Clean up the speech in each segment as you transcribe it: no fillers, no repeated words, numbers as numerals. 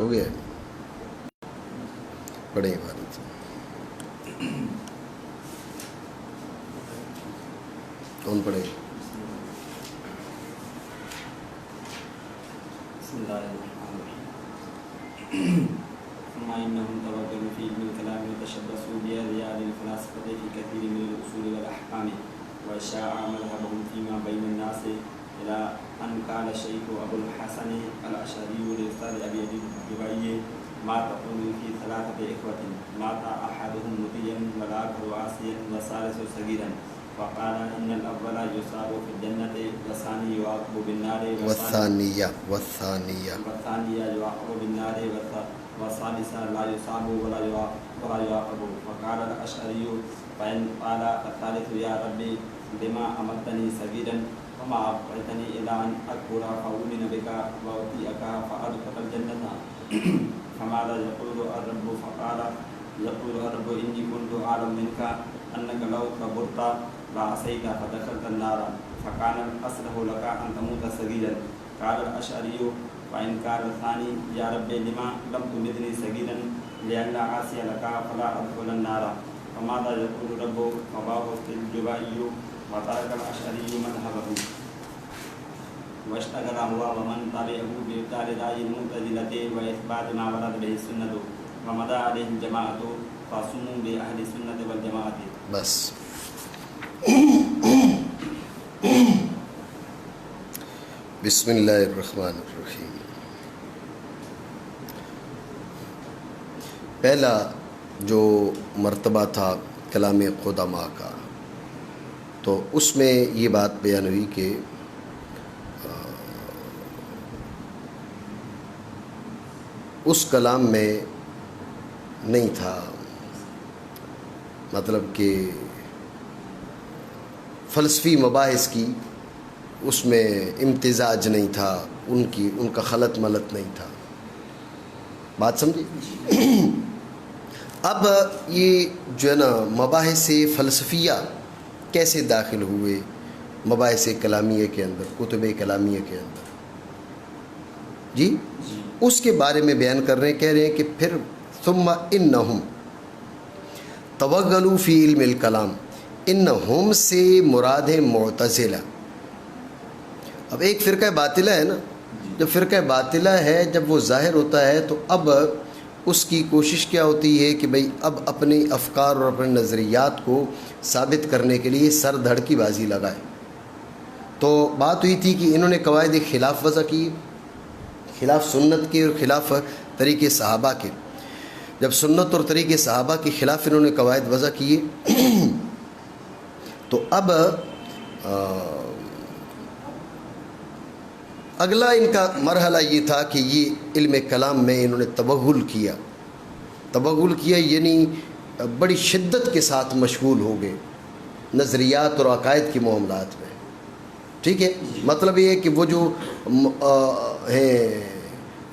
ہو گیا پڑھیں عبارت کون پڑھے؟ بسم الله الرحمن الرحيم ثم إنهم توغلوا في علم الكلام وتشبثوا بأذيال الفلاسفة في كثير من الأصول والأحكام وشاع مذهبهم فيما بين الناس إلى أن قال الشيخ أبو الحسن الأشعري لأستاذ أبي الجبائي ما تقول في ثلاثة إخوة مات أحدهم مطيعا والآخر عاصيا والثالث صغيرا فقال إن الأول يصاب في الجنة والثاني يعاقب بالنار والثانية يعاقب بالنار والثالثة لا يصاب ولا يعاقب. وقال الأشعري فإن قال الثالث يا ربي بما أمتني صغيرا وما أبقيتني إلى أن أكبر فأؤمن بك وأطيعك فأدخل الجنة فماذا يقول الرب؟ فقال يقول الرب إني كنت أعلم منك أنك لو كبرت لعصيت فدخلت النار فكان الأصلح لك أن تموت صغيرا. قال الأشعري فإن قال الثاني يا ربي لما لم تمتني صغيرا لئلا أعصي لك فلا أدخل النار فماذا يقول الرب؟ فباه الجبائي وترك الأشعري مذهبه واشتغل هو ومن تبعه بإبطال رأي المعتزلة وإثبات ما ورد به السنة ومضى عليه الجماعة فصموا بأهل السنة والجماعة. بس بسم اللہ الرحمن الرحیم. پہلا جو مرتبہ تھا کلام قدماء کا، تو اس میں یہ بات بیان ہوئی کہ اس کلام میں نہیں تھا، مطلب کہ فلسفی مباحث کی اس میں امتزاج نہیں تھا، ان کا خلط ملط نہیں تھا. بات سمجھے؟ اب یہ جو ہے نا مباحث فلسفیہ کیسے داخل ہوئے مباحث کلامیہ کے اندر، کتب کلامیہ کے اندر، جی اس کے بارے میں بیان کر رہے ہیں. کہہ رہے ہیں کہ پھر ثم انہم توغلوا فی علم الکلام، انہم سے مراد ہے معتزلہ. اب ایک فرقہ باطلہ ہے نا، جب فرقہ باطلہ ہے جب وہ ظاہر ہوتا ہے تو اب اس کی کوشش کیا ہوتی ہے کہ بھئی اب اپنے افکار اور اپنے نظریات کو ثابت کرنے کے لیے سر دھڑ کی بازی لگائے. تو بات ہوئی تھی کہ انہوں نے قواعد خلاف وضع کی، خلاف سنت کے اور خلاف طریقے صحابہ کے. جب سنت اور طریقے صحابہ کے خلاف انہوں نے قواعد وضع کیے تو اب اگلا ان کا مرحلہ یہ تھا کہ یہ علم کلام میں انہوں نے توغل کیا یعنی بڑی شدت کے ساتھ مشغول ہو گئے نظریات اور عقائد کے معاملات میں. ٹھیک ہے، مطلب یہ ہے کہ وہ جو ہیں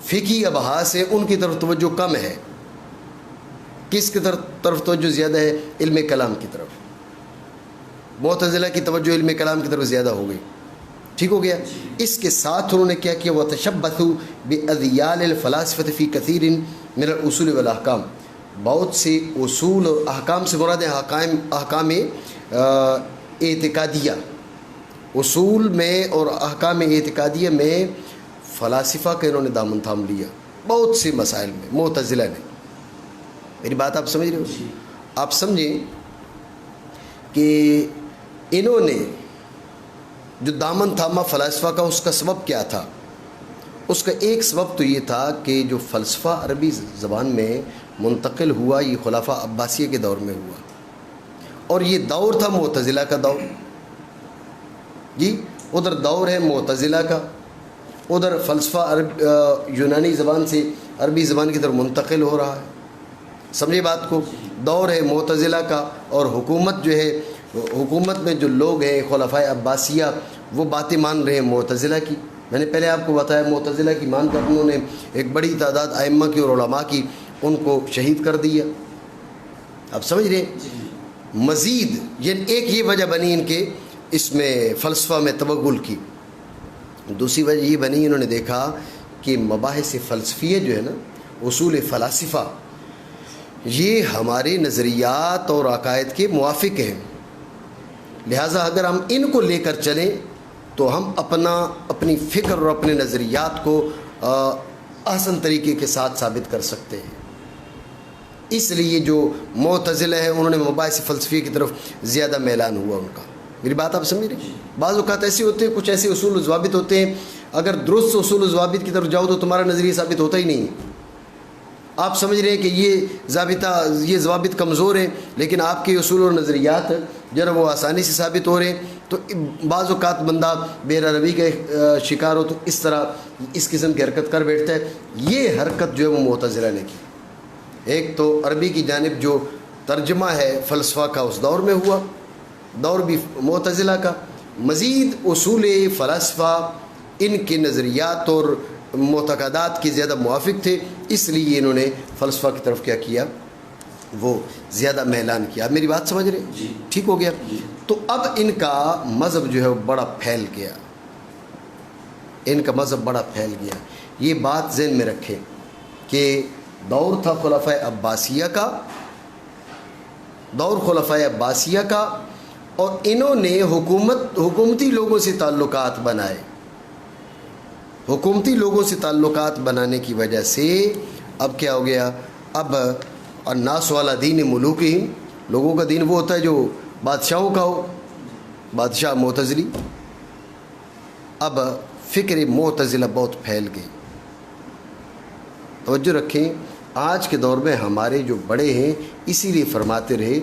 فقہی ابحاث ہیں ان کی طرف توجہ کم ہے. کس کی طرف توجہ زیادہ ہے؟ علم کلام کی طرف. معتزلہ کی توجہ علم کلام کی طرف زیادہ ہو گئی. ٹھیک ہو گیا. اس کے ساتھ انہوں نے کیا کیا؟ وَتَشَبَّثُوا بِأَذْيَالِ الْفَلَاسِفَةِ فِي كَثِيرٍ مِنَ الْأُصُولِ وَالْأَحْكَامِ. بہت سے اصول اور احکام سے مراد ہے احکام اعتقادیہ. اصول میں اور احکام اعتقادیہ میں فلاسفہ کا انہوں نے دامن تھام لیا بہت سے مسائل میں. معتزلہ نے، میری بات آپ سمجھ رہے ہو؟ آپ سمجھیں کہ انہوں نے جو دامن تھاما فلاسفہ کا، اس کا سبب کیا تھا؟ اس کا ایک سبب تو یہ تھا کہ جو فلسفہ عربی زبان میں منتقل ہوا یہ خلفاء عباسیہ کے دور میں ہوا، اور یہ دور تھا معتزلہ کا دور. جی ادھر دور ہے معتزلہ کا، ادھر فلسفہ یونانی زبان سے عربی زبان کی طرف منتقل ہو رہا ہے. سمجھے بات کو؟ دور ہے معتزلہ کا، اور حکومت جو ہے، حکومت میں جو لوگ ہیں خلفاء عباسیہ وہ باتیں مان رہے ہیں معتزلہ کی. میں نے پہلے آپ کو بتایا معتزلہ کی مان کر انہوں نے ایک بڑی تعداد ائمہ کی اور علماء کی ان کو شہید کر دیا. آپ سمجھ رہے ہیں؟ مزید ایک یہ وجہ بنی ان کے اس میں فلسفہ میں توغل کی. دوسری وجہ یہ بنی، انہوں نے دیکھا کہ مباحث فلسفیہ جو ہے نا اصول فلاسفہ یہ ہمارے نظریات اور عقائد کے موافق ہیں، لہٰذا اگر ہم ان کو لے کر چلیں تو ہم اپنی فکر اور اپنے نظریات کو احسن طریقے کے ساتھ ثابت کر سکتے ہیں۔ اس لیے جو معتزلہ ہیں انہوں نے مباحث فلسفی کی طرف زیادہ میلان ہوا ان کا۔ میری بات آپ سمجھ رہے ہیں؟ بعض اوقات ایسے ہوتے ہیں، کچھ ایسے اصول و ضوابط ہوتے ہیں، اگر درست اصول و ضوابط کی طرف جاؤ تو تمہارا نظریہ ثابت ہوتا ہی نہیں۔ آپ سمجھ رہے ہیں کہ یہ ضوابط کمزور ہیں، لیکن آپ کے اصول اور نظریات جو ہے وہ آسانی سے ثابت ہو رہے ہیں، تو بعض اوقات بندہ بے روی کا شکار ہو تو اس طرح اس قسم کی حرکت کر بیٹھتا ہے۔ یہ حرکت جو ہے وہ معتزلہ نے کی۔ ایک تو عربی کی جانب جو ترجمہ ہے فلسفہ کا اس دور میں ہوا، دور بھی معتزلہ کا، مزید اصول فلسفہ ان کے نظریات اور معتقدات کے زیادہ موافق تھے، اس لیے انہوں نے فلسفہ کی طرف کیا کیا، وہ زیادہ میلان کیا۔ میری بات سمجھ رہے؟ جی ٹھیک ہو گیا۔ تو اب ان کا مذہب جو ہے وہ بڑا پھیل گیا، ان کا مذہب بڑا پھیل گیا۔ یہ بات ذہن میں رکھیں کہ دور تھا خلفائے عباسیہ کا، دور خلفائے عباسیہ کا، اور انہوں نے حکومتی لوگوں سے تعلقات بنائے۔ حکومتی لوگوں سے تعلقات بنانے کی وجہ سے اب کیا ہو گیا، اب الناس والا دین ملوکہم، لوگوں کا دین وہ ہوتا ہے جو بادشاہوں کا ہو، بادشاہ معتزلی۔ اب فکر معتزلہ بہت پھیل گئی۔ توجہ رکھیں، آج کے دور میں ہمارے جو بڑے ہیں اسی لیے فرماتے رہے،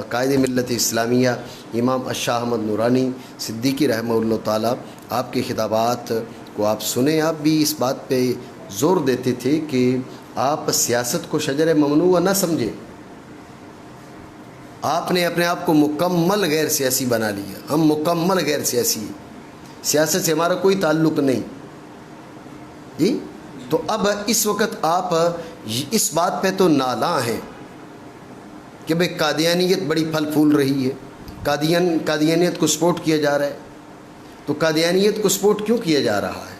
قائد ملت اسلامیہ امام الشاہ احمد نورانی صدیقی رحمہ اللہ تعالیٰ، آپ کے خطابات کو آپ سنیں، آپ بھی اس بات پہ زور دیتے تھے کہ آپ سیاست کو شجر ممنوع نہ سمجھیں۔ آپ نے اپنے آپ کو مکمل غیر سیاسی بنا لیا، ہم مکمل غیر سیاسی ہیں، سیاست سے ہمارا کوئی تعلق نہیں جی۔ تو اب اس وقت آپ اس بات پہ تو نالاں ہیں کہ بھئی قادیانیت بڑی پھل پھول رہی ہے، قادیانیت کو سپورٹ کیا جا رہا ہے۔ تو قادیانیت کو سپورٹ کیوں کیا جا رہا ہے؟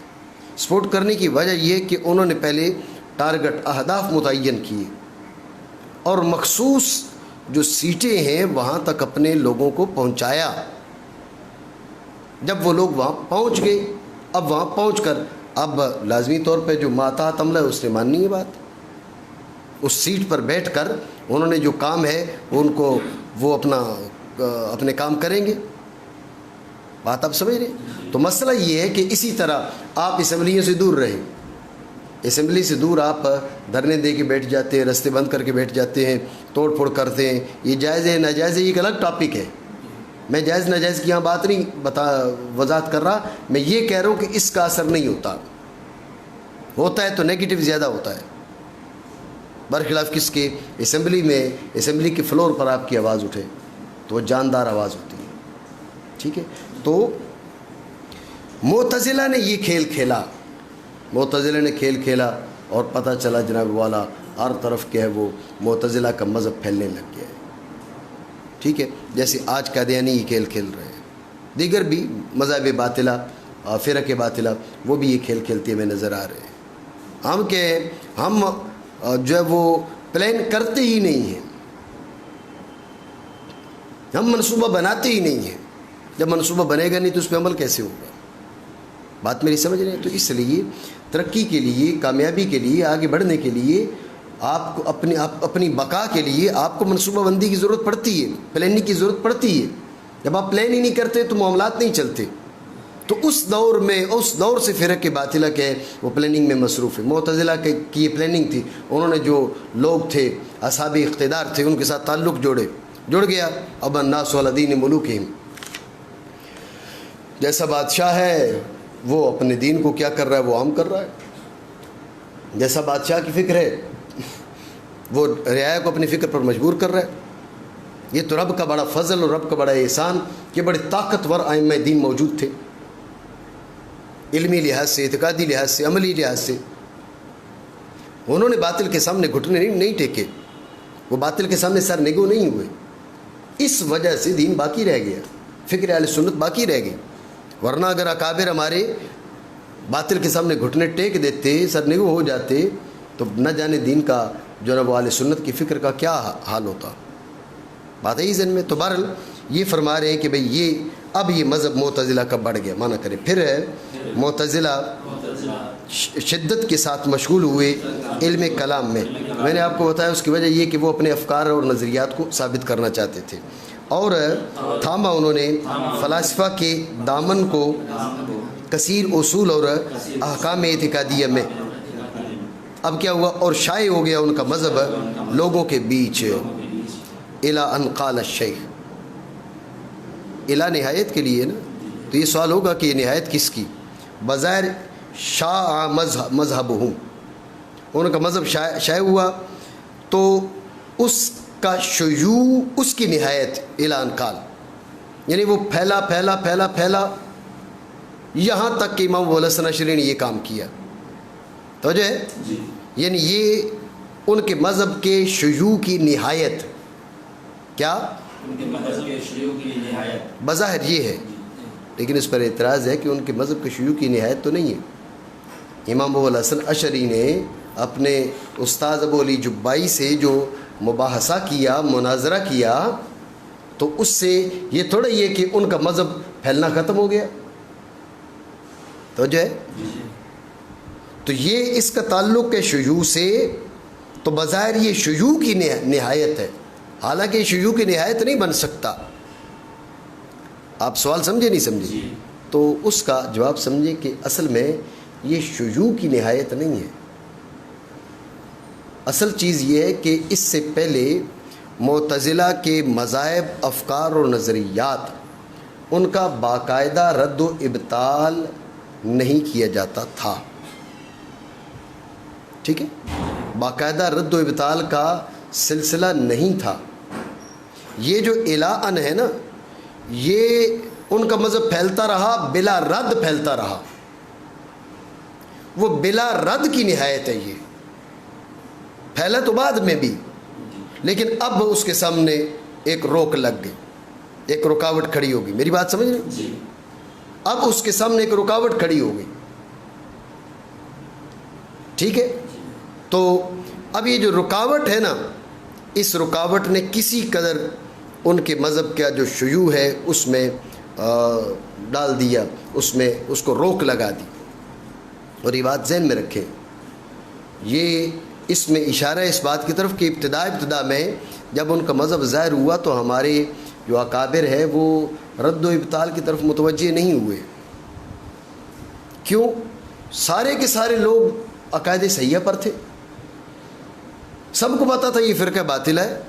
سپورٹ کرنے کی وجہ یہ کہ انہوں نے پہلے ٹارگٹ اہداف متعین کیے اور مخصوص جو سیٹیں ہیں وہاں تک اپنے لوگوں کو پہنچایا۔ جب وہ لوگ وہاں پہنچ گئے، اب وہاں پہنچ کر اب لازمی طور پہ جو ماتحت عملہ ہے اس نے ماننی ہے بات۔ اس سیٹ پر بیٹھ کر انہوں نے جو کام ہے وہ اپنے کام کریں گے۔ بات آپ سمجھ رہے ہیں؟ تو مسئلہ یہ ہے کہ اسی طرح آپ اسمبلیوں سے دور رہیں، اسمبلی سے دور آپ دھرنے دے کے بیٹھ جاتے ہیں، رستے بند کر کے بیٹھ جاتے ہیں، توڑ پھوڑ کرتے ہیں۔ یہ جائز ہے ناجائز ہے یہ ایک الگ ٹاپک ہے، میں جائز ناجائز کی یہاں بات نہیں وضاحت کر رہا، میں یہ کہہ رہا ہوں کہ اس کا اثر نہیں ہوتا ہے تو نیگیٹو زیادہ ہوتا ہے، برخلاف کس کے؟ اسمبلی کے فلور پر آپ کی آواز اٹھے تو وہ جاندار آواز ہوتی ہے۔ ٹھیک ہے، تو معتزلہ نے یہ کھیل کھیلا، معتزلہ نے کھیل کھیلا اور پتہ چلا جناب والا ہر طرف کیا ہے وہ معتزلہ کا مذہب پھیلنے لگ گیا ہے۔ ٹھیک ہے، جیسے آج قادیانی یہ کھیل کھیل رہے ہیں، دیگر بھی مذاہب باطلہ، فرق باطلہ وہ بھی یہ کھیل کھیلتے ہوئے نظر آ رہے ہیں۔ ہم جو ہے وہ پلان کرتے ہی نہیں ہیں، ہم منصوبہ بناتے ہی نہیں ہیں۔ جب منصوبہ بنے گا نہیں تو اس پہ عمل کیسے ہوگا؟ بات میری سمجھ رہے ہیں؟ تو اس لیے ترقی کے لیے، کامیابی کے لیے، آگے بڑھنے کے لیے، آپ کو اپنی بقا کے لیے آپ کو منصوبہ بندی کی ضرورت پڑتی ہے، پلاننگ کی ضرورت پڑتی ہے۔ جب آپ پلان ہی نہیں کرتے تو معاملات نہیں چلتے۔ تو اس دور سے فرق باطلہ کے وہ پلاننگ میں مصروف ہے۔ معتزلہ کی یہ پلاننگ تھی، انہوں نے جو لوگ تھے اصحاب اقتدار تھے ان کے ساتھ تعلق جڑ گیا۔ اب الناس علی دین ملوکہم، جیسا بادشاہ ہے وہ اپنے دین کو کیا کر رہا ہے، وہ عام کر رہا ہے۔ جیسا بادشاہ کی فکر ہے وہ رعایا کو اپنی فکر پر مجبور کر رہا ہے۔ یہ تو رب کا بڑا فضل اور رب کا بڑا احسان کہ بڑے طاقتور ائمہ دین موجود تھے، علمی لحاظ سے، اعتقادی لحاظ سے، عملی لحاظ سے۔ انہوں نے باطل کے سامنے گھٹنے نہیں ٹیکے، وہ باطل کے سامنے سر نگو نہیں ہوئے۔ اس وجہ سے دین باقی رہ گیا، فکر اہل سنت باقی رہ گئی۔ ورنہ اگر اکابر ہمارے باطل کے سامنے گھٹنے ٹیک دیتے، سر نگو ہو جاتے تو نہ جانے دین کا جو ہے وہ اہل سنت کی فکر کا کیا حال ہوتا. بات ہے ذہن میں. تو بہرحال یہ فرما رہے ہیں کہ بھئی یہ مذہب معتزلہ کا بڑھ گیا. مانا کرے پھر معتزلہ شدت کے ساتھ مشغول ہوئے علم کلام میں. میں نے آپ کو بتایا اس کی وجہ یہ کہ وہ اپنے افکار اور نظریات کو ثابت کرنا چاہتے تھے اور تھاما انہوں نے فلاسفہ کے دامن کو کثیر اصول اور احکام اعتقادیہ میں. اب کیا ہوا اور شائع ہو گیا ان کا مذہب لوگوں کے بیچ. الی ان قال الشیخ, الی نہایت کے لیے نا. تو یہ سوال ہوگا کہ یہ نہایت کس کی؟ بظاہر شاع مذہبہم, ان کا مذہب شائع ہوا تو اس کا شیوع اس کی نہایت الی ان قال, یعنی وہ پھیلا پھیلا پھیلا پھیلا یہاں تک کہ امام ابو الحسن اشعری نے یہ کام کیا. تو جو ہے یعنی یہ ان کے مذہب کے شیوع کی نہایت کیا ان کے مذہب کے شیوع کی نہایت بظاہر یہ ہے. لیکن اس پر اعتراض ہے کہ ان کے مذہب کے شیوع کی نہایت تو نہیں ہے. امام ابو الحسن اشعری نے اپنے استاد ابو علی جبائی سے جو مباحثہ کیا, مناظرہ کیا, تو اس سے یہ تھوڑا یہ کہ ان کا مذہب پھیلنا ختم ہو گیا. تو جو ہے تو یہ اس کا تعلق ہے شیوع سے. تو بظاہر یہ شیوع کی نہایت ہے, حالانکہ یہ شیوع کی نہایت نہیں بن سکتا. آپ سوال سمجھے نہیں سمجھے؟ تو اس کا جواب سمجھے کہ اصل میں یہ شیوع کی نہایت نہیں ہے. اصل چیز یہ ہے کہ اس سے پہلے معتزلہ کے مذاہب, افکار اور نظریات ان کا باقاعدہ رد و ابطال نہیں کیا جاتا تھا. ٹھیک ہے, باقاعدہ رد و ابطال کا سلسلہ نہیں تھا. یہ جو الاً ہے نا, یہ ان کا مذہب پھیلتا رہا, بلا رد پھیلتا رہا. وہ بلا رد کی نہایت ہے. یہ پھیلا تو بعد میں بھی, لیکن اب اس کے سامنے ایک روک لگ گئی, ایک رکاوٹ کھڑی ہوگی. میری بات سمجھ رہے؟ اب اس کے سامنے ایک رکاوٹ کھڑی ہو گئی. ٹھیک ہے, تو اب یہ جو رکاوٹ ہے نا, اس رکاوٹ نے کسی قدر ان کے مذہب کا جو شیوع ہے اس میں ڈال دیا, اس میں اس کو روک لگا دی. اور یہ بات ذہن میں رکھیں, یہ اس میں اشارہ ہے اس بات کی طرف کہ ابتدا میں جب ان کا مذہب ظاہر ہوا تو ہمارے جو اکابر ہے وہ رد و ابطال کی طرف متوجہ نہیں ہوئے. کیوں؟ سارے کے سارے لوگ عقائد صحیحہ پر تھے, سب کو پتا تھا یہ فرقہ باطلہ ہے.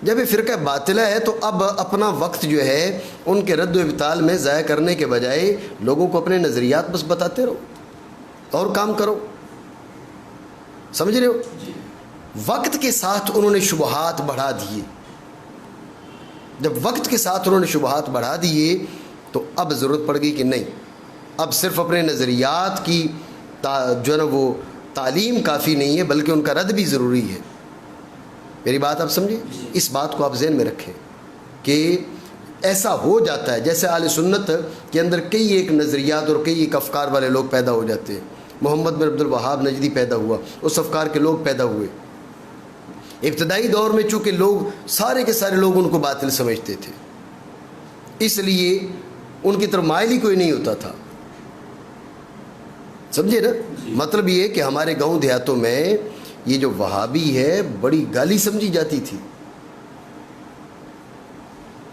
جب یہ فرقہ باطلہ ہے تو اب اپنا وقت جو ہے ان کے رد و ابطال میں ضائع کرنے کے بجائے لوگوں کو اپنے نظریات بس بتاتے رہو اور کام کرو. سمجھ رہے ہو؟ وقت کے ساتھ انہوں نے شبہات بڑھا دیے. جب وقت کے ساتھ انہوں نے شبہات بڑھا دیے تو اب ضرورت پڑ گئی کہ نہیں, اب صرف اپنے نظریات کی جو ہے نا وہ تعلیم کافی نہیں ہے, بلکہ ان کا رد بھی ضروری ہے. میری بات آپ سمجھیں؟ اس بات کو آپ ذہن میں رکھیں کہ ایسا ہو جاتا ہے جیسے اہل سنت کے اندر کئی ایک نظریات اور کئی ایک افکار والے لوگ پیدا ہو جاتے ہیں. محمد بن عبد الوہاب نجدی پیدا ہوا, اس افکار کے لوگ پیدا ہوئے. ابتدائی دور میں چونکہ لوگ سارے کے سارے لوگ ان کو باطل سمجھتے تھے, اس لیے ان کی طرف مائل ہی کوئی نہیں ہوتا تھا. سمجھے نا؟ مطلب یہ ہے کہ ہمارے گاؤں دیہاتوں میں یہ جو وہابی ہے بڑی گالی سمجھی جاتی تھی,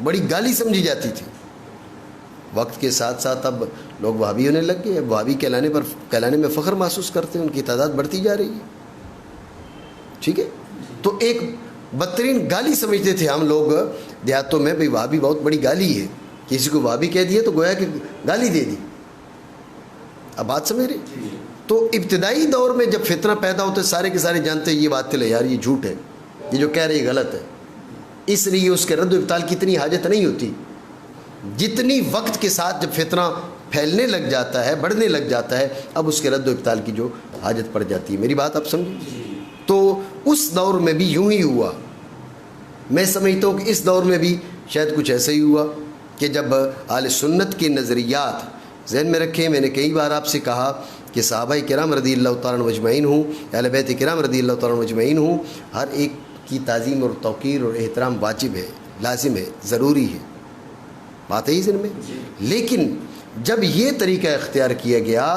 بڑی گالی سمجھی جاتی تھی. وقت کے ساتھ ساتھ اب لوگ وہابی ہونے لگ گئے. وہابی کہلانے میں فخر محسوس کرتے ہیں, ان کی تعداد بڑھتی جا رہی ہے. ٹھیک ہے, تو ایک بدترین گالی سمجھتے تھے ہم لوگ دیہاتوں میں, بھئی وہابی بہت بڑی گالی ہے. کسی کو وہابی کہہ دیا تو گویا کہ گالی دے دی. اب بات سمجھ رہے؟ تو ابتدائی دور میں جب فتنہ پیدا ہوتا ہے سارے کے سارے جانتے ہیں یہ بات ہے یار یہ جھوٹ ہے, یہ جو کہہ رہے یہ غلط ہے. اس لیے اس کے رد و ابطال کی اتنی حاجت نہیں ہوتی جتنی وقت کے ساتھ جب فتنہ پھیلنے لگ جاتا ہے, بڑھنے لگ جاتا ہے, اب اس کے رد و ابطال کی جو حاجت پڑ جاتی ہے. میری بات آپ سمجھیں؟ تو اس دور میں بھی یوں ہی ہوا. میں سمجھتا ہوں کہ اس دور میں بھی شاید کچھ ایسا ہی ہوا کہ جب اہل سنت کے نظریات ذہن میں رکھیں، میں نے کئی بار آپ سے کہا کہ صحابہ کرام رضی اللہ تعالیٰ عنہ اجمعین ہوں، اہل بیت کرام رضی اللہ تعالیٰ عنہ اجمعین ہوں، ہر ایک کی تعظیم اور توقیر اور احترام واجب ہے، لازم ہے، ضروری ہے، بات ہے ہی ذہن میں۔ لیکن جب یہ طریقہ اختیار کیا گیا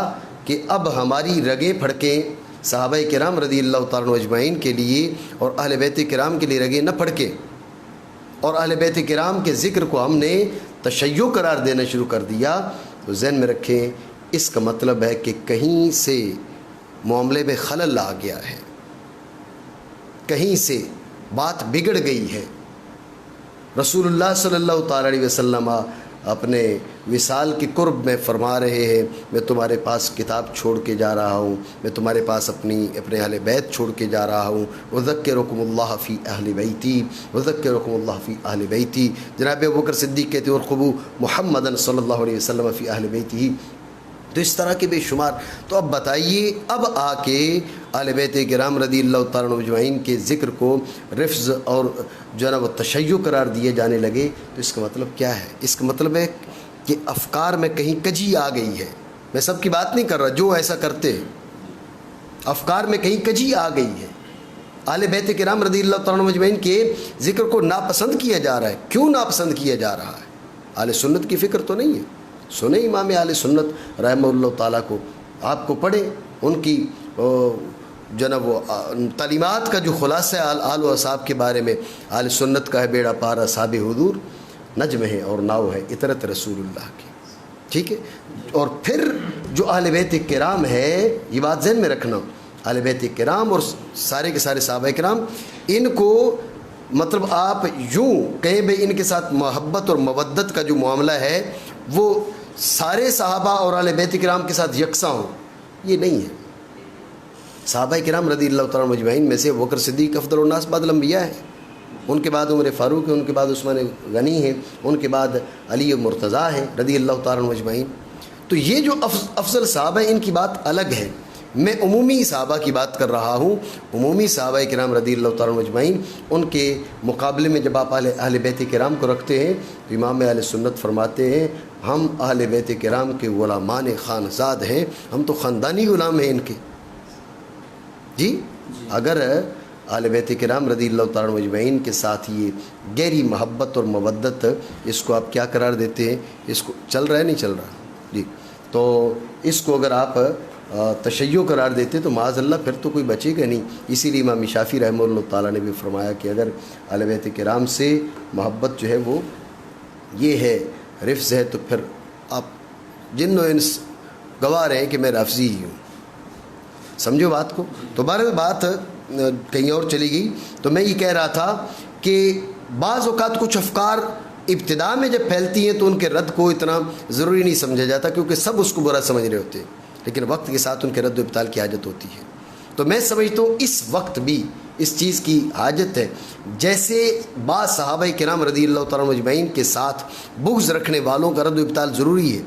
کہ اب ہماری رگیں پھڑکیں صحابہ کرام رضی اللہ تعالیٰ عنہ اجمعین کے لیے اور اہل بیت کرام کے لیے رگیں نہ پھڑکیں، اور اہل بیت کرام کے ذکر کو ہم نے تشیع قرار دینا شروع کر دیا، تو ذہن میں رکھیں اس کا مطلب ہے کہ کہیں سے معاملے میں خلل آ گیا ہے، کہیں سے بات بگڑ گئی ہے۔ رسول اللہ صلی اللہ تعالیٰ علیہ وسلم اپنے وصال کے قرب میں فرما رہے ہیں، میں تمہارے پاس کتاب چھوڑ کے جا رہا ہوں، میں تمہارے پاس اپنے اہل بیت چھوڑ کے جا رہا ہوں، اذکرکم اللہ فی اہل بیتی، اذکرکم اللہ فی اہل بیتی۔ جناب ابوبکر صدیق کہتے ہیں ارقبوا محمدًا صلی اللہ علیہ وسلم فی اہل بیتہ۔ تو اس طرح کے بے شمار۔ تو اب بتائیے، اب آ کے اہل بیت کرام رضی اللہ تعالیٰ عنہ اجمعین کے ذکر کو رفض اور جو ہے نا وہ تشیع قرار دیے جانے لگے، تو اس کا مطلب کیا ہے؟ اس کا مطلب ہے کہ افکار میں کہیں کجی آ گئی ہے۔ میں سب کی بات نہیں کر رہا، جو ایسا کرتے ہیں، افکار میں کہیں کجی آ گئی ہے۔ اہل بیت کرام رضی اللہ تعالیٰ عنہ اجمعین کے ذکر کو ناپسند کیا جا رہا ہے۔ کیوں ناپسند کیا جا رہا ہے؟ اہل سنت کی فکر تو نہیں ہے۔ سنیں امام اہل سنت رحمہ اللہ تعالیٰ کو، آپ کو پڑھیں ان کی جو نا وہ تعلیمات کا جو خلاصہ ہے آل و اصحاب کے بارے میں۔ اہل سنت کا ہے بیڑا پار اصحاب حضور، نجم ہے اور ناؤ ہے اطرت رسول اللہ کی، ٹھیک ہے۔ اور پھر جو اہل بیت کرام ہے، یہ بات ذہن میں رکھنا، اہل بیت کرام اور سارے کے سارے صحابہ کرام، ان کو مطلب آپ یوں کہیں بھائی ان کے ساتھ محبت اور مودت کا جو معاملہ ہے وہ سارے صحابہ اور اہل بیت کرام کے ساتھ یکساں ہو، یہ نہیں ہے۔ صحابہ کرام رضی اللہ تعالیٰ عنہ اجمعین میں سے ابوبکر صدیق افضل الناس بعد الانبیاء ہیں، ان کے بعد عمر فاروق ہیں، ان کے بعد عثمان غنی ہیں، ان کے بعد علی مرتضیٰ ہیں رضی اللہ تعالیٰ عنہ اجمعین۔ تو یہ جو افضل صحابہ ہیں ان کی بات الگ ہے، میں عمومی صحابہ کی بات کر رہا ہوں۔ عمومی صحابہ کرام رضی اللہ تعالیٰ عنہ اجمعین، ان کے مقابلے میں جب آپ اہل بیت کرام کو رکھتے ہیں تو امام اہل سنت فرماتے ہیں ہم اہل بیت کرام کے غلامان خانزاد ہیں، ہم تو خاندانی غلام ہیں ان کے۔ جی اگر اہل بیت کرام رضی اللہ تعالیٰ عنہ اجمعین کے ساتھ یہ گہری محبت اور مودت، اس کو آپ کیا قرار دیتے ہیں؟ اس کو چل رہا ہے نہیں چل رہا؟ جی تو اس کو اگر آپ تشیع قرار دیتے تو معاذ اللہ پھر تو کوئی بچے گا نہیں۔ اسی لیے امام شافعی رحمہ اللہ تعالیٰ نے بھی فرمایا کہ اگر اہل بیت کرام سے محبت جو ہے وہ یہ ہے، رفض ہے، تو پھر آپ جن و انس گواہ رہے ہیں کہ میں رافضی ہی ہوں۔ سمجھو بات کو؟ تو بات کہیں اور چلی گئی۔ تو میں یہ کہہ رہا تھا کہ بعض اوقات کچھ افکار ابتدا میں جب پھیلتی ہیں تو ان کے رد کو اتنا ضروری نہیں سمجھا جاتا، کیونکہ سب اس کو برا سمجھ رہے ہوتے ہیں، لیکن وقت کے ساتھ ان کے رد و ابطال کی حاجت ہوتی ہے۔ تو میں سمجھتا ہوں اس وقت بھی اس چیز کی حاجت ہے، جیسے بعض صحابہ کرام رضی اللہ تعالیٰ عنہ اجمعین کے ساتھ بغض رکھنے والوں کا رد و ابطال ضروری ہے،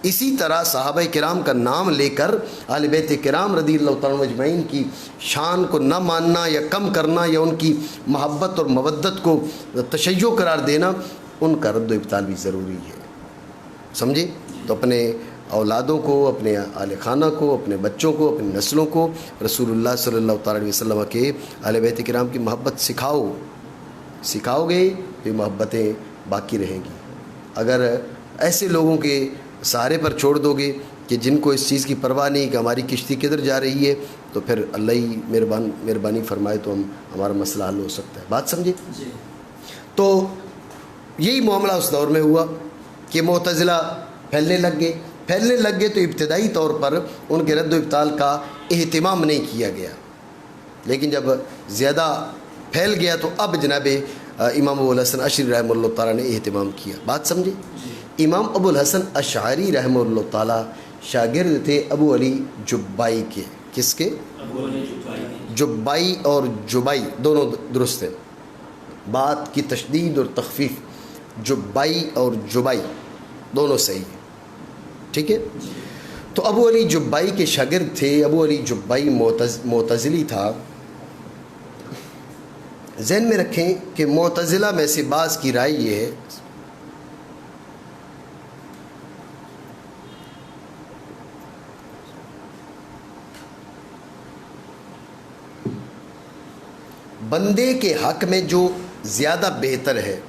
اسی طرح صحابہ کرام کا نام لے کر اہل بیت کرام رضی اللہ تعالیٰ عنہ اجمعین کی شان کو نہ ماننا یا کم کرنا یا ان کی محبت اور مودت کو تشیع قرار دینا، ان کا رد و ابطال بھی ضروری ہے۔ سمجھے؟ تو اپنے اولادوں کو، اپنے اہل خانہ کو، اپنے بچوں کو، اپنی نسلوں کو رسول اللہ صلی اللہ تعالیٰ علیہ وسلم کے اہل بیت کرام کی محبت سکھاؤ گے تو یہ محبتیں باقی رہیں گی۔ اگر ایسے لوگوں کے سہارے پر چھوڑ دو گے کہ جن کو اس چیز کی پرواہ نہیں کہ ہماری کشتی کدھر جا رہی ہے، تو پھر اللہ ہی مہربانی فرمائے تو ہمارا مسئلہ حل ہو سکتا ہے۔ بات سمجھے؟ تو یہی معاملہ اس دور میں ہوا کہ معتزلہ پھیلنے لگ گئے تو ابتدائی طور پر ان کے رد و ابطال کا اہتمام نہیں کیا گیا، لیکن جب زیادہ پھیل گیا تو اب جناب امام ابو الحسن اشعری رحمہ اللہ تعالیٰ نے اہتمام کیا۔ بات سمجھے؟ امام ابو الحسن اشعری رحمہ اللہ تعالیٰ شاگرد تھے ابو علی جبائی کے۔ کس کے؟ جبائی اور جبائی دونوں درست ہیں، بات کی تشدید اور تخفیف، جبائی اور جبائی دونوں صحیح ہیں، ٹھیک ہے۔ تو ابو علی جبائی کے شاگرد تھے۔ ابو علی جبائی معتزلی تھا۔ ذہن میں رکھیں کہ معتزلہ میں سے بعض کی رائے یہ ہے بندے کے حق میں جو زیادہ بہتر ہے،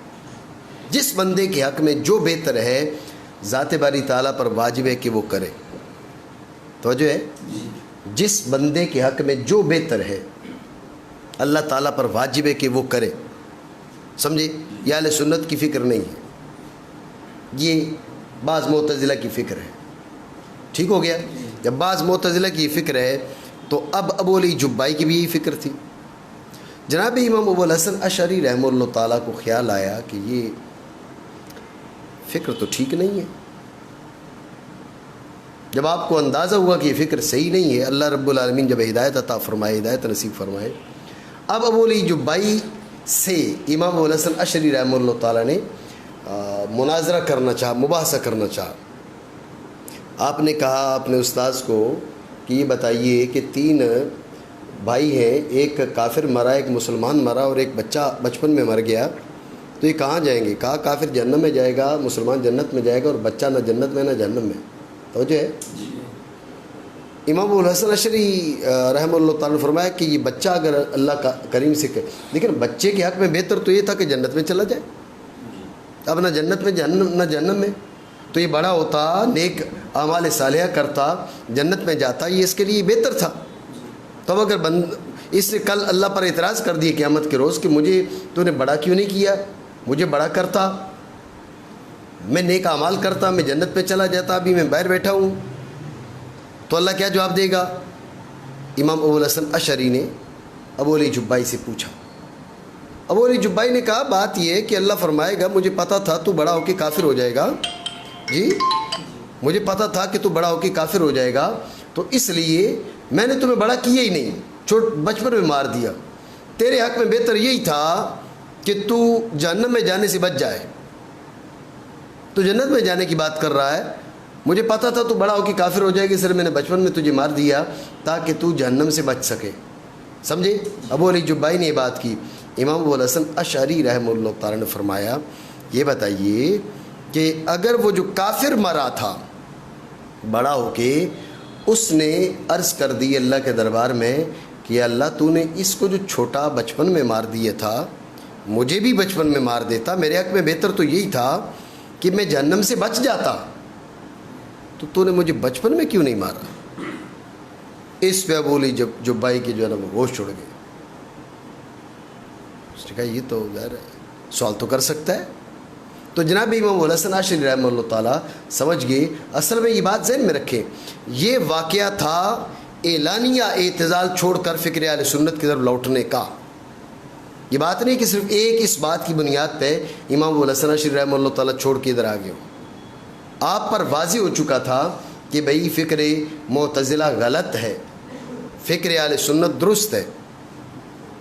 جس بندے کے حق میں جو بہتر ہے ذات باری تعالیٰ پر واجب ہے کہ وہ کرے. توجہ ہے، جس بندے کے حق میں جو بہتر ہے اللہ تعالیٰ پر واجب ہے کہ وہ کرے. سمجھے؟ یہ اہل سنت کی فکر نہیں ہے، یہ بعض معتزلہ کی فکر ہے. ٹھیک ہو گیا؟ جب بعض معتزلہ کی فکر ہے تو اب ابو علی جبائی کی بھی یہی فکر تھی. جناب امام ابو الحسن اشعری رحمہ اللہ تعالیٰ کو خیال آیا کہ یہ فکر تو ٹھیک نہیں ہے. جب آپ کو اندازہ ہوا کہ یہ فکر صحیح نہیں ہے، اللہ رب العالمین جب ہدایت عطا فرمائے، ہدایت نصیب فرمائے، اب ابو علی جبائی سے امام ابو الحسن اشعری رحمہ اللہ تعالیٰ نے مناظرہ کرنا چاہا، مباحثہ کرنا چاہا. آپ نے کہا اپنے استاذ کو کہ یہ بتائیے کہ 3 بھائی ہیں، ایک کافر مرا، ایک مسلمان مرا اور ایک بچہ بچپن میں مر گیا، تو یہ کہاں جائیں گے؟ کہا کافر جہنم میں جائے گا، مسلمان جنت میں جائے گا، اور بچہ نہ جنت میں نہ جہنم میں. توجہ ہے؟ امام ابو الحسن اشعری رحمہ اللہ تعالیٰ نے فرمایا کہ یہ بچہ اگر اللہ کا کریم سے کہ، لیکن بچے کے حق میں بہتر تو یہ تھا کہ جنت میں چلا جائے، اب نہ جنت میں نہ جہنم میں. تو یہ بڑا ہوتا، نیک اعمال صالحہ کرتا، جنت میں جاتا، یہ اس کے لیے بہتر تھا. تو اگر اس نے کل اللہ پر اعتراض کر دیا قیامت کے روز کہ مجھے تو نے بڑا کیوں نہیں کیا، مجھے بڑا کرتا، میں نیک اعمال کرتا، میں جنت میں چلا جاتا، ابھی میں باہر بیٹھا ہوں، تو اللہ کیا جواب دے گا؟ امام ابو الحسن اشعری نے ابو علی جبائی سے پوچھا. ابو علی جبائی نے کہا بات یہ ہے کہ اللہ فرمائے گا مجھے پتا تھا تو بڑا ہو کے کافر ہو جائے گا. جی مجھے پتا تھا کہ تو بڑا ہو کے کافر ہو جائے گا، تو اس لیے میں نے تمہیں بڑا کیا ہی نہیں، بچپن میں مار دیا. تیرے حق میں بہتر یہی تھا کہ تو جہنم میں جانے سے بچ جائے. تو جنت میں جانے کی بات کر رہا ہے، مجھے پتا تھا تو بڑا ہو کے کافر ہو جائے گی، سر میں نے بچپن میں تجھے مار دیا تاکہ تو جہنم سے بچ سکے. سمجھے؟ ابو علی جبائی نے یہ بات کی. امام ابو الحسن اشعری رحمہ اللہ تعالیٰ نے فرمایا یہ بتائیے کہ اگر وہ جو کافر مرا تھا بڑا ہو کے، اس نے عرض کر دی اللہ کے دربار میں کہ اللہ تو نے اس کو جو چھوٹا بچپن میں مار دیا تھا مجھے بھی بچپن میں مار دیتا، میرے حق میں بہتر تو یہی تھا کہ میں جہنم سے بچ جاتا، تو نے مجھے بچپن میں کیوں نہیں مارا؟ اس پہ ابو علی جبائی کے جو ہے نا وہ ہوش چھوڑ گئے. اس نے کہا یہ تو ظاہر ہے سوال تو کر سکتا ہے. تو جناب امام ابو الحسن اشعری رحمہ اللہ تعالیٰ سمجھ گئے. اصل میں یہ بات ذہن میں رکھیں، یہ واقعہ تھا اعلانیہ اعتزال چھوڑ کر فکر اہل سنت کی طرف لوٹنے کا. یہ بات نہیں کہ صرف ایک اس بات کی بنیاد پہ امام ابو الحسن اشعری رحمہ اللہ تعالیٰ چھوڑ کے ادھر آ گئے ہو. آپ پر واضح ہو چکا تھا کہ بھئی فکر معتزلہ غلط ہے، فکر اہل سنت درست ہے.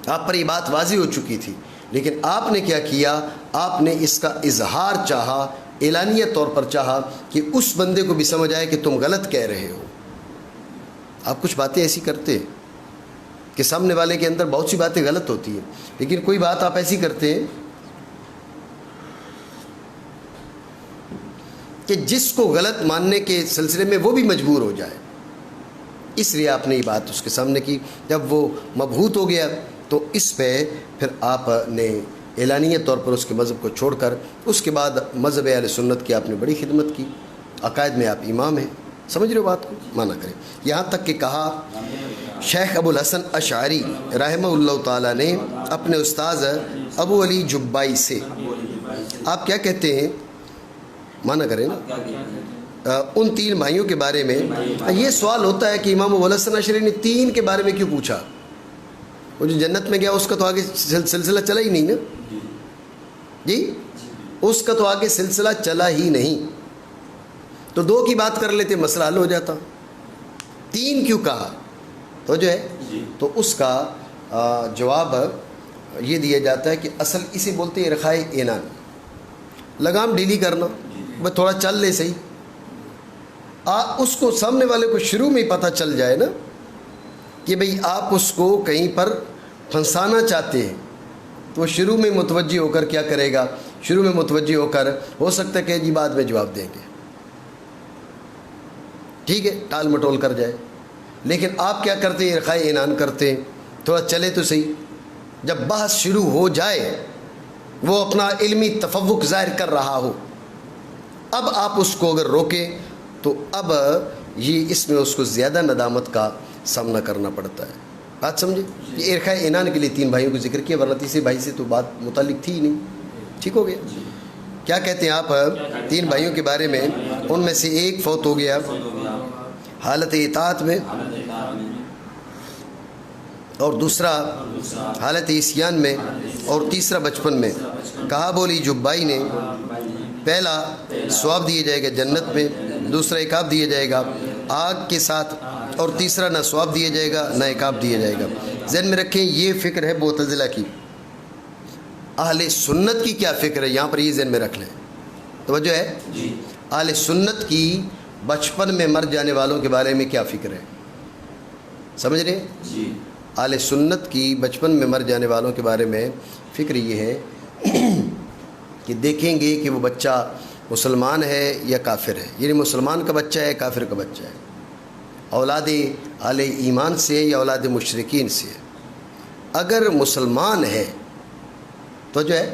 آپ پر یہ بات واضح ہو چکی تھی، لیکن آپ نے کیا کیا؟ آپ نے اس کا اظہار چاہا، اعلانیہ طور پر چاہا کہ اس بندے کو بھی سمجھ آئے کہ تم غلط کہہ رہے ہو. آپ کچھ باتیں ایسی کرتے ہیں کہ سامنے والے کے اندر بہت سی باتیں غلط ہوتی ہیں، لیکن کوئی بات آپ ایسی کرتے ہیں کہ جس کو غلط ماننے کے سلسلے میں وہ بھی مجبور ہو جائے. اس لیے آپ نے یہ بات اس کے سامنے کی. جب وہ مبہوت ہو گیا تو اس پہ پھر آپ نے اعلانیہ طور پر اس کے مذہب کو چھوڑ کر اس کے بعد مذہب اہل سنت کی آپ نے بڑی خدمت کی. عقائد میں آپ امام ہیں. سمجھ رہے ہو بات کو؟ مانا کریں. یہاں تک کہ کہا شیخ ابو الحسن اشعری رحمہ اللہ تعالیٰ نے اپنے استاذ ابو علی جبائی سے، آپ کیا کہتے ہیں؟ مانا کریں نا، ان 3 بھائیوں کے بارے میں یہ سوال ہوتا ہے کہ امام ابو الحسن اشعری نے 3 کے بارے میں کیوں پوچھا؟ وہ جو جنت میں گیا اس کا تو آگے سلسلہ چلا ہی نہیں نا. جی اس کا تو آگے سلسلہ چلا ہی نہیں، تو 2 کی بات کر لیتے مسئلہ حل ہو جاتا. 3 کیوں کہا؟ تو جو ہے تو اس کا جواب یہ دیا جاتا ہے کہ اصل اسے بولتے ہیں رخائے اینان، لگام ڈھیلی کرنا. وہ تھوڑا چل لے صحیح، اس کو سامنے والے کو شروع میں ہی پتہ چل جائے نا کہ بھئی آپ اس کو کہیں پر پھنسانا چاہتے ہیں، تو وہ شروع میں متوجہ ہو کر کیا کرے گا؟ شروع میں متوجہ ہو کر ہو سکتا ہے کہ جی بعد میں جواب دیں گے، ٹھیک ہے، ٹال مٹول کر جائے. لیکن آپ کیا کرتے ہیں؟ رخائے اینان کرتے ہیں، تھوڑا چلے تو صحیح. جب بحث شروع ہو جائے، وہ اپنا علمی تفوق ظاہر کر رہا ہو، اب آپ اس کو اگر روکیں تو اب یہ اس میں اس کو زیادہ ندامت کا سامنا کرنا پڑتا ہے. بات سمجھے؟ یہ ارخاء عنان کے لیے 3 بھائیوں کو ذکر کیا، ورنہ تیسرے بھائی سے تو بات متعلق تھی ہی نہیں. ٹھیک ہو گیا؟ کیا کہتے ہیں آپ 3 بھائیوں کے بارے میں؟ ان میں سے ایک فوت ہو گیا حالت اطاعت میں، اور دوسرا حالت عصیان میں، اور تیسرا بچپن میں. کہا بولی جبائی نے پہلا ثواب دیا جائے گا جنت میں، دوسرا عقاب دیا جائے گا آگ کے ساتھ، اور تیسرا نہ ثواب دیا جائے گا نہ عقاب دیا جائے گا. ذہن میں رکھیں یہ فکر ہے معتزلہ کی. اہل سنت کی کیا فکر ہے یہاں پر یہ ذہن میں رکھ لیں. توجہ ہے؟ اہل سنت کی بچپن میں مر جانے والوں کے بارے میں کیا فکر ہے؟ سمجھ رہے ہیں؟ اہل سنت کی بچپن میں مر جانے والوں کے بارے میں فکر یہ ہے کہ دیکھیں گے کہ وہ بچہ مسلمان ہے یا کافر ہے، یعنی مسلمان کا بچہ ہے کافر کا بچہ ہے، اولاد اہل ایمان سے یا اولاد مشرکین سے. اگر مسلمان ہے تو جو ہے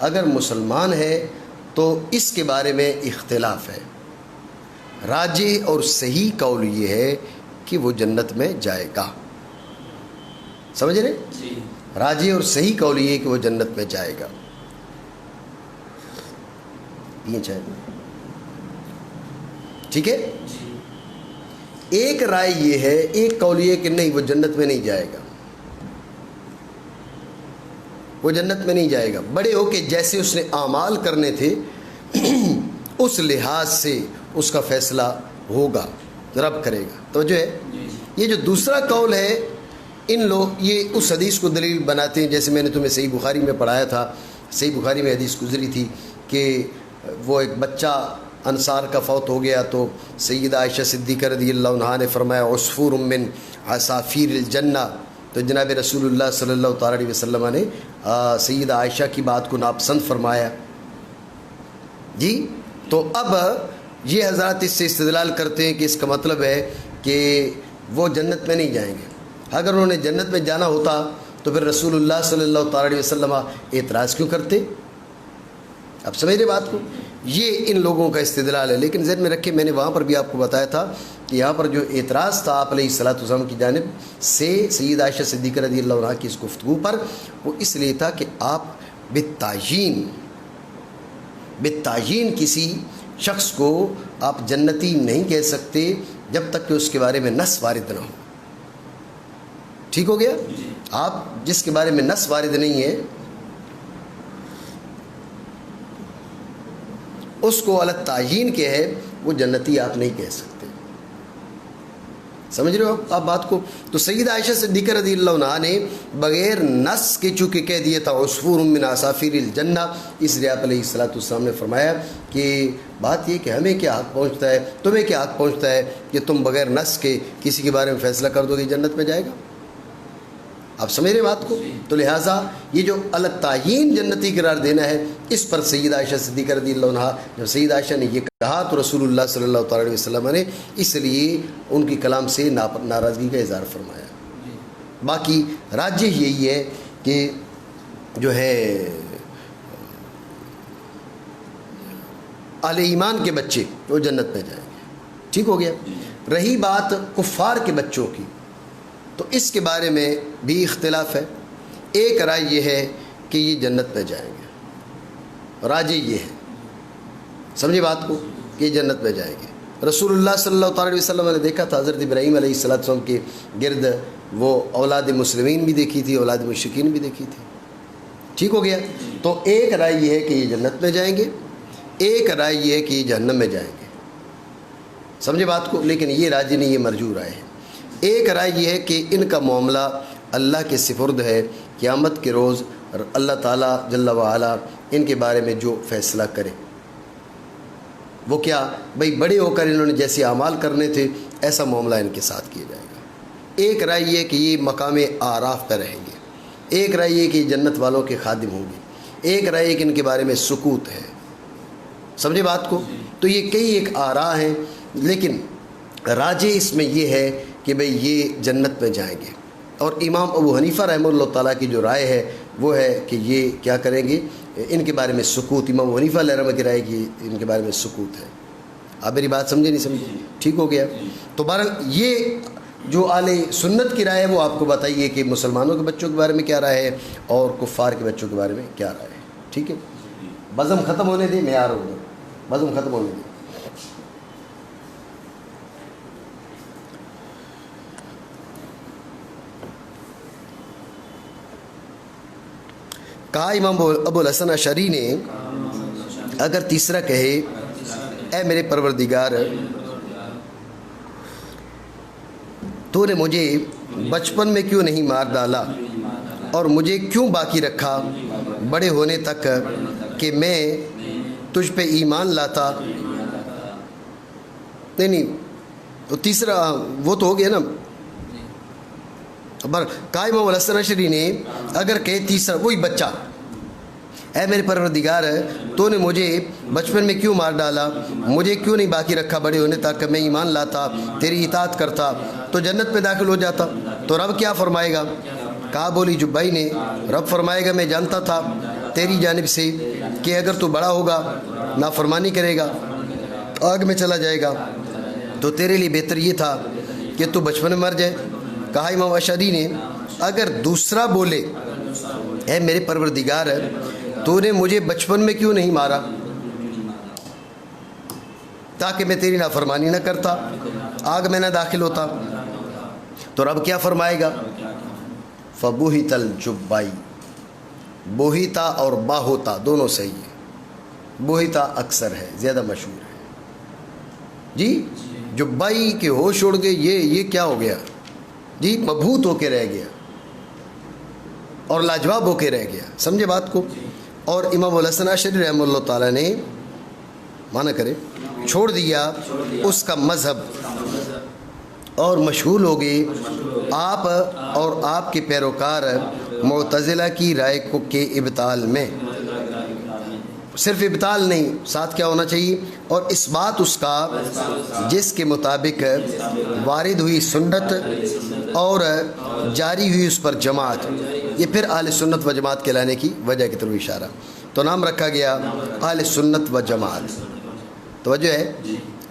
اگر مسلمان ہے تو اس کے بارے میں اختلاف ہے. راجح اور صحیح قول یہ ہے کہ وہ جنت میں جائے گا. سمجھ رہے؟ راجح اور صحیح قول یہ ہے کہ وہ جنت میں جائے گا. یہ چاہے ٹھیک ہے. ایک رائے یہ ہے، ایک قول یہ ہے کہ نہیں وہ جنت میں نہیں جائے گا، وہ جنت میں نہیں جائے گا. بڑے ہو کے جیسے اس نے اعمال کرنے تھے اس لحاظ سے اس کا فیصلہ ہوگا، رب کرے گا. توجہ ہے؟ یہ جو دوسرا قول ہے ان لوگ یہ اس حدیث کو دلیل بناتے ہیں، جیسے میں نے تمہیں صحیح بخاری میں پڑھایا تھا. صحیح بخاری میں حدیث گزری تھی کہ وہ ایک بچہ انصار کا فوت ہو گیا تو سیدہ عائشہ صدیقہ رضی اللہ عنہا نے فرمایا عصفور من عصافیر الجنہ. تو جناب رسول اللہ صلی اللہ تعالی علیہ وسلم نے سیدہ عائشہ کی بات کو ناپسند فرمایا. جی تو اب یہ حضرات اس سے استدلال کرتے ہیں کہ اس کا مطلب ہے کہ وہ جنت میں نہیں جائیں گے. اگر انہوں نے جنت میں جانا ہوتا تو پھر رسول اللہ صلی اللہ تعالی علیہ وسلم اعتراض کیوں کرتے؟ اب سمجھ رہے بات کو؟ یہ ان لوگوں کا استدلال ہے. لیکن ذہن میں رکھے میں نے وہاں پر بھی آپ کو بتایا تھا کہ یہاں پر جو اعتراض تھا آپ علیہ الصلوۃ والسلام کی جانب سے سیدہ عائشہ صدیقہ رضی اللہ عنہا کی اس گفتگو پر، وہ اس لیے تھا کہ آپ بالتعیین کسی شخص کو آپ جنتی نہیں کہہ سکتے جب تک کہ اس کے بارے میں نص وارد نہ ہو. ٹھیک ہو گیا؟ آپ جس کے بارے میں نص وارد نہیں ہے اس کو الگ تعیین کے ہے وہ جنتی آپ نہیں کہہ سکتے. سمجھ رہے ہو آپ بات کو؟ تو سیدہ عائشہ صدیقہ رضی اللہ عنہا نے بغیر نص کے چونکہ کہہ دیا تھا عصفور من عصافیر الجنہ، اس لیے آپ علیہ الصلوۃ والسلام نے فرمایا کہ بات یہ کہ ہمیں کیا حق پہنچتا ہے، تمہیں کیا حق پہنچتا ہے کہ تم بغیر نص کے کسی کے بارے میں فیصلہ کر دو کہ جنت میں جائے گا. آپ سمجھ رہے بات کو؟ تو لہٰذا یہ جو الگ تعیین جنتی قرار دینا ہے اس پر سیدہ عائشہ صدیقہ رضی اللہ عنہا، جب سیدہ عائشہ نے یہ کہا تو رسول اللہ صلی اللہ تعالی علیہ وسلم نے اس لیے ان کی کلام سے ناراضگی کا اظہار فرمایا. باقی راجح یہی ہے کہ جو ہے اہل ایمان کے بچے وہ جنت میں جائیں گے. ٹھیک ہو گیا؟ رہی بات کفار کے بچوں کی تو اس کے بارے میں بھی اختلاف ہے. ایک رائے یہ ہے کہ یہ جنت میں جائیں گے، راجح یہ ہے. سمجھے بات کو کہ یہ جنت میں جائیں گے. رسول اللہ صلی اللہ تعالی علیہ وسلم نے دیکھا تھا حضرت ابراہیم علیہ السلام کے گرد وہ اولاد مسلمین بھی دیکھی تھی، اولاد مشرکین بھی دیکھی تھی. ٹھیک ہو گیا؟ تو ایک رائے یہ ہے کہ یہ جنت میں جائیں گے، ایک رائے یہ ہے کہ یہ جہنم میں جائیں گے. سمجھے بات کو؟ لیکن یہ راجح نہیں، یہ مرجوح رائے ہے. ایک رائے یہ ہے کہ ان کا معاملہ اللہ کے سپرد ہے، قیامت کے روز اللہ تعالیٰ جل وعلا ان کے بارے میں جو فیصلہ کرے وہ کیا بھئی بڑے ہو کر انہوں نے جیسے اعمال کرنے تھے ایسا معاملہ ان کے ساتھ کیا جائے گا. ایک رائے یہ کہ یہ مقام اعراف پہ رہیں گے، ایک رائے یہ کہ جنت والوں کے خادم ہوں گے، ایک رائے کہ ان کے بارے میں سکوت ہے. سمجھے بات کو؟ تو یہ کئی ایک آراء ہیں، لیکن راجح اس میں یہ ہے کہ بھئی یہ جنت میں جائیں گے. اور امام ابو حنیفہ رحمہ اللہ تعالیٰ کی جو رائے ہے وہ ہے کہ یہ کیا کریں گے، ان کے بارے میں سکوت، امام ابو حنیفہ علیہ رحمہ کی رائے کی ان کے بارے میں سکوت ہے۔ آپ میری بات سمجھے نہیں سمجھے؟ ٹھیک ہو گیا؟ تو بہرحال یہ جو اہل سنت کی رائے ہے وہ آپ کو بتائیے کہ مسلمانوں کے بچوں کے بارے میں کیا رائے ہے اور کفار کے بچوں کے بارے میں کیا رائے ہے۔ ٹھیک ہے، بزم ختم ہونے دیں، میں آ رہا ہوں، بزم ختم ہونے دیں۔ کہا امام ابو الحسن اشعری نے، اگر تیسرا کہے اے میرے پروردگار تو نے مجھے بچپن میں کیوں نہیں مار ڈالا اور مجھے کیوں باقی رکھا بڑے ہونے تک کہ میں تجھ پہ ایمان لاتا۔ نہیں تو تیسرا وہ تو ہو گیا نا۔ قائم والحسن اشعری نے اگر کہے تیسرا وہی بچہ، اے میرے پروردگار تو نے مجھے بچپن میں کیوں مار ڈالا، مجھے کیوں نہیں باقی رکھا بڑے ہونے تک کہ میں ایمان لاتا، تیری اطاعت کرتا تو جنت میں داخل ہو جاتا۔ تو رب کیا فرمائے گا؟ کہا بولی جبائی نے، رب فرمائے گا میں جانتا تھا تیری جانب سے کہ اگر تو بڑا ہوگا نافرمانی کرے گا آگ میں چلا جائے گا تو تیرے لیے بہتر یہ تھا کہ تو بچپن میں مر جائے۔ کہا امام اشعری نے اگر دوسرا بولے اے میرے پروردگار تو نے مجھے بچپن میں کیوں نہیں مارا تاکہ میں تیری نافرمانی نہ کرتا، آگ میں نہ داخل ہوتا، تو رب کیا فرمائے گا؟ فبوہت الجبائی، بوہیتا اور باہوتا دونوں صحیح ہے، بوہیتا اکثر ہے، زیادہ مشہور ہے جی۔ جبائی کے ہوش اڑ گئے، یہ کیا ہو گیا جی؟ مبہوت ہو کے رہ گیا اور لاجواب ہو کے رہ گیا، سمجھے بات کو؟ اور امام الحسن اشعری رحمہ اللہ تعالیٰ نے مانا کرے چھوڑ دیا اس کا مذہب اور مشغول ہو گئے آپ اور آپ کے پیروکار معتزلہ کی رائے کو کے ابطال میں۔ صرف ابطال نہیں، ساتھ کیا ہونا چاہیے؟ اور اس بات اس کا جس کے مطابق وارد ہوئی سنت اور جاری ہوئی اس پر جماعت، یہ پھر اہل سنت و جماعت کہلانے کی وجہ کی طرف اشارہ، تو نام رکھا گیا اہل سنت و جماعت۔ توجہ ہے،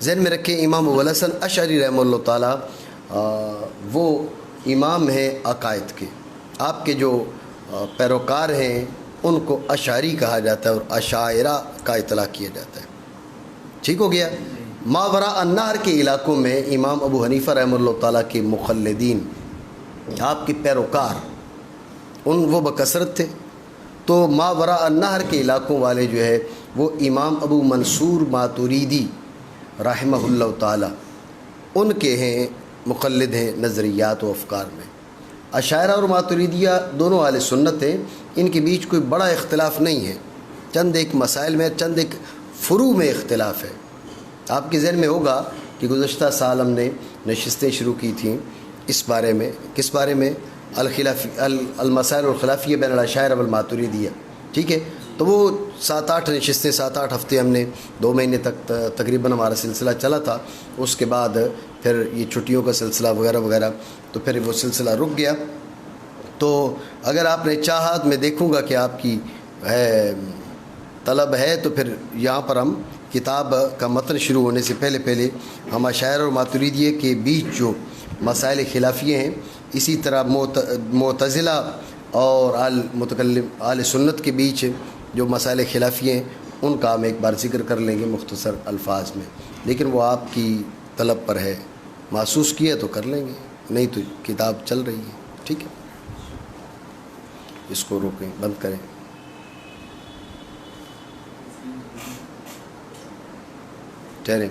ذہن میں رکھیں امام ابو الحسن اشعری رحمہ اللہ تعالیٰ وہ امام ہیں عقائد کے، آپ کے جو پیروکار ہیں ان کو اشعری کہا جاتا ہے اور اشاعرہ کا اطلاق کیا جاتا ہے۔ ٹھیک ہو گیا؟ ماوراء النہر کے علاقوں میں امام ابو حنیفہ رحمہ اللہ تعالیٰ کے مخلدین، آپ کے پیروکار وہ بکثرت تھے، تو ماوراء النہر کے علاقوں والے جو ہے وہ امام ابو منصور ماتوریدی رحمہ اللہ تعالیٰ ان کے ہیں، مقلد ہیں نظریات و افکار میں۔ اشاعرہ اور ماتوریدیہ دونوں اہل سنت ہیں، ان کے بیچ کوئی بڑا اختلاف نہیں ہے، چند ایک مسائل میں، چند ایک فروع میں اختلاف ہے۔ آپ کے ذہن میں ہوگا کہ گزشتہ سال ہم نے نشستیں شروع کی تھیں اس بارے میں، کس بارے میں؟ المسائل الخلافیہ بین الاشاعرہ والماتوریدیہ، ٹھیک ہے؟ تو وہ 7-8 نشستیں، 7-8 ہفتے ہم نے 2 مہینے تک تقریباً ہمارا سلسلہ چلا تھا۔ اس کے بعد پھر یہ چھٹیوں کا سلسلہ وغیرہ وغیرہ، تو پھر وہ سلسلہ رک گیا۔ تو اگر آپ نے چاہا میں دیکھوں گا کہ آپ کی طلب ہے تو پھر یہاں پر ہم کتاب کا متن شروع ہونے سے پہلے ہم اشاعرہ اور ماتوریدیہ کے بیچ جو مسائل خلافیہ ہیں، اسی طرح معتزلہ اور اہل سنت کے بیچ جو مسائل خلافیہ ہیں ان کا ہم ایک بار ذکر کر لیں گے مختصر الفاظ میں، لیکن وہ آپ کی طلب پر ہے، محسوس کیا تو کر لیں گے، نہیں تو کتاب چل رہی ہے، ٹھیک ہے؟ اس کو روکیں، بند کریں۔ ٹھہریں۔